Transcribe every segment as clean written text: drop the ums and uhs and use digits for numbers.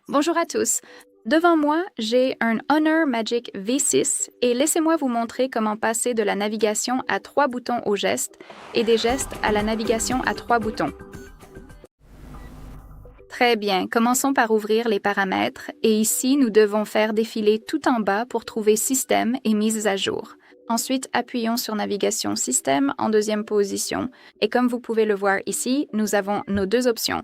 Bonjour à tous. Devant moi, j'ai un Honor Magic V6 et laissez-moi vous montrer comment passer de la navigation à 3 boutons au geste et des gestes à la navigation à 3 boutons. Très bien, commençons par ouvrir les paramètres et ici, nous devons faire défiler tout en bas pour trouver Système et Mises à jour. Ensuite, appuyons sur Navigation Système en deuxième position et comme vous pouvez le voir ici, nous avons nos deux options.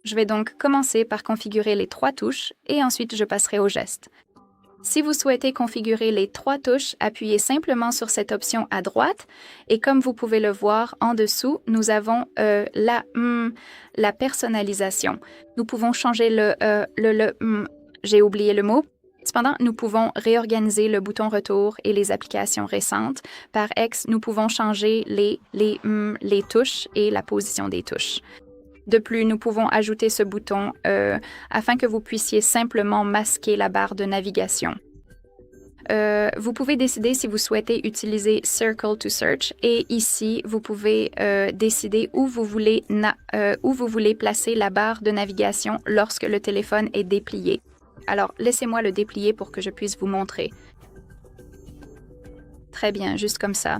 Je vais donc commencer par configurer les 3 touches et ensuite je passerai au geste. Si vous souhaitez configurer les 3 touches, appuyez simplement sur cette option à droite et comme vous pouvez le voir en dessous, nous avons la personnalisation. Nous pouvons changer j'ai oublié le mot. Cependant, nous pouvons réorganiser le bouton retour et les applications récentes. Par X, nous pouvons changer les touches et la position des touches. De plus, nous pouvons ajouter ce bouton afin que vous puissiez simplement masquer la barre de navigation. Vous pouvez décider si vous souhaitez utiliser Circle to Search et ici, vous pouvez décider où vous voulez placer la barre de navigation lorsque le téléphone est déplié. Alors, laissez-moi le déplier pour que je puisse vous montrer. Très bien, juste comme ça.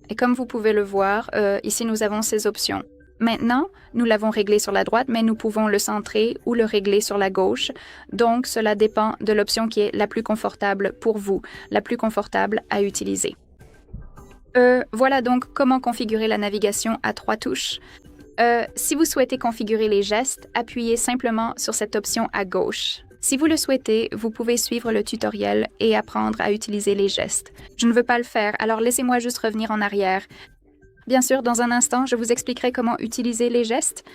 Et comme vous pouvez le voir, ici, nous avons ces options. Maintenant, nous l'avons réglé sur la droite, mais nous pouvons le centrer ou le régler sur la gauche. Donc, cela dépend de l'option qui est la plus confortable pour vous, la plus confortable à utiliser. Voilà donc comment configurer la navigation à 3 touches. Si vous souhaitez configurer les gestes, appuyez simplement sur cette option à gauche. Si vous le souhaitez, vous pouvez suivre le tutoriel et apprendre à utiliser les gestes. Je ne veux pas le faire, alors laissez-moi juste revenir en arrière. Bien sûr, dans un instant, je vous expliquerai comment utiliser les gestes.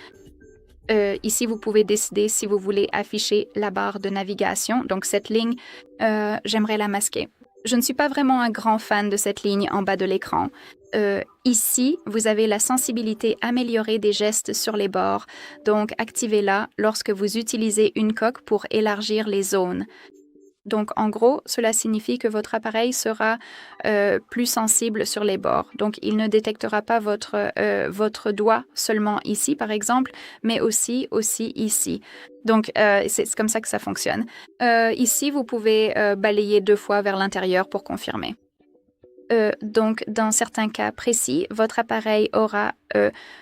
Ici, vous pouvez décider si vous voulez afficher la barre de navigation. Donc, cette ligne, j'aimerais la masquer. Je ne suis pas vraiment un grand fan de cette ligne en bas de l'écran. Ici, vous avez la sensibilité améliorée des gestes sur les bords. Donc, activez-la lorsque vous utilisez une coque pour élargir les zones. Donc, en gros, cela signifie que votre appareil sera plus sensible sur les bords. Donc, il ne détectera pas votre doigt seulement ici, par exemple, mais aussi ici. Donc, c'est comme ça que ça fonctionne. Ici, vous pouvez balayer 2 fois vers l'intérieur pour confirmer. Donc, dans certains cas précis, votre appareil aura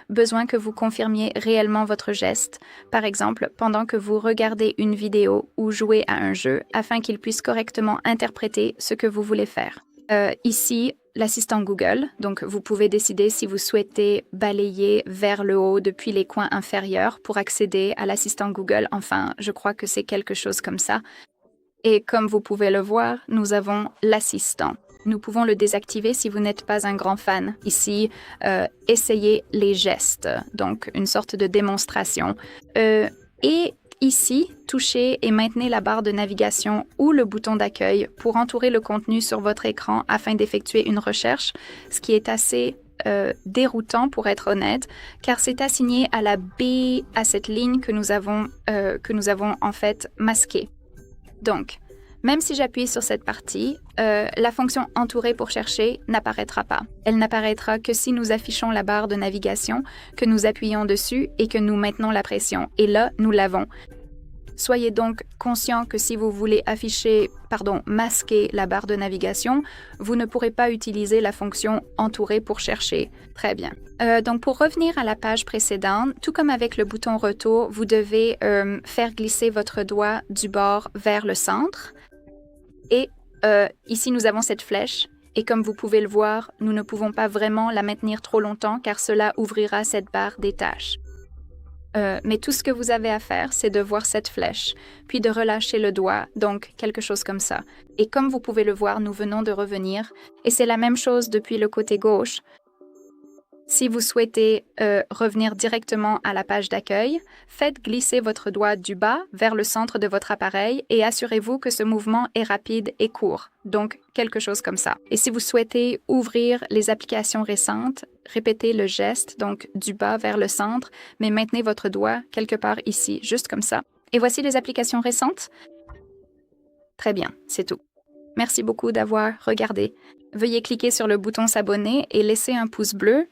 besoin que vous confirmiez réellement votre geste, par exemple pendant que vous regardez une vidéo ou jouez à un jeu, afin qu'il puisse correctement interpréter ce que vous voulez faire. Ici, l'assistant Google, donc vous pouvez décider si vous souhaitez balayer vers le haut depuis les coins inférieurs pour accéder à l'assistant Google. Enfin, je crois que c'est quelque chose comme ça. Et comme vous pouvez le voir, nous avons l'assistant. Nous pouvons le désactiver si vous n'êtes pas un grand fan. Ici, essayez les gestes, donc une sorte de démonstration. Et ici, touchez et maintenez la barre de navigation ou le bouton d'accueil pour entourer le contenu sur votre écran afin d'effectuer une recherche, ce qui est assez déroutant pour être honnête, car c'est assigné à la B, à cette ligne que nous avons en fait masquée. Donc, même si j'appuie sur cette partie, la fonction « Entourer pour chercher » n'apparaîtra pas. Elle n'apparaîtra que si nous affichons la barre de navigation, que nous appuyons dessus et que nous maintenons la pression. Et là, nous l'avons. Soyez donc conscient que si vous voulez masquer la barre de navigation, vous ne pourrez pas utiliser la fonction « Entourer pour chercher ». Très bien. Donc, pour revenir à la page précédente, tout comme avec le bouton « Retour », vous devez faire glisser votre doigt du bord vers le centre. Et ici, nous avons cette flèche. Et comme vous pouvez le voir, nous ne pouvons pas vraiment la maintenir trop longtemps car cela ouvrira cette barre des tâches. Mais tout ce que vous avez à faire, c'est de voir cette flèche, puis de relâcher le doigt, donc quelque chose comme ça. Et comme vous pouvez le voir, nous venons de revenir, et c'est la même chose depuis le côté gauche. Si vous souhaitez revenir directement à la page d'accueil, faites glisser votre doigt du bas vers le centre de votre appareil et assurez-vous que ce mouvement est rapide et court, donc quelque chose comme ça. Et si vous souhaitez ouvrir les applications récentes, répétez le geste, donc du bas vers le centre, mais maintenez votre doigt quelque part ici, juste comme ça. Et voici les applications récentes. Très bien, c'est tout. Merci beaucoup d'avoir regardé. Veuillez cliquer sur le bouton s'abonner et laisser un pouce bleu.